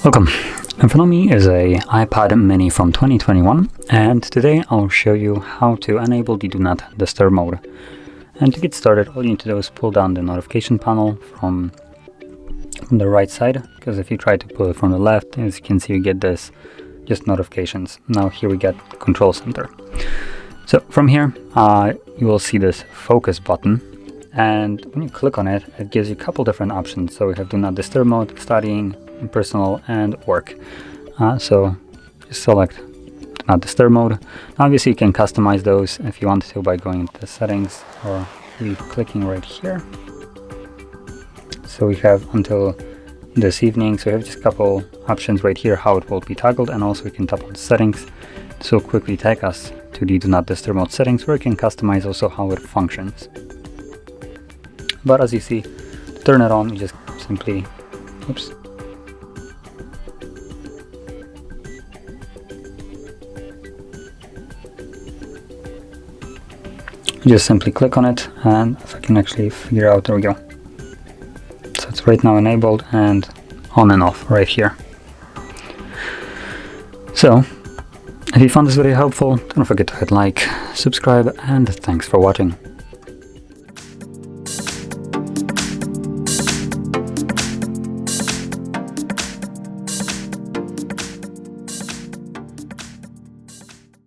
Welcome. In front of me is a iPad mini from 2021, and today I'll show you how to enable the Do Not Disturb mode. And to get started, all you need to do is pull down the notification panel from the right side, because if you try to pull it from the left, as you can see, you get this just notifications. Now here we get Control Center. So from here, you will see this focus button, and when you click on it, it gives you a couple different options. So we have Do Not Disturb mode, studying, personal, and work. So just select Do Not Disturb mode. Obviously you can customize those if you want to by going into the settings or clicking right here. So we have until this evening, so we have just a couple options right here how it will be toggled, and also we can tap on settings. This will quickly take us to the Do Not Disturb mode settings, where you can customize also how it functions. But as you see, to turn it on, you just simply click on it, and if I can actually figure out, there we go. So it's right now enabled and on and off right here. So if you found this video helpful, don't forget to hit like, subscribe, and thanks for watching.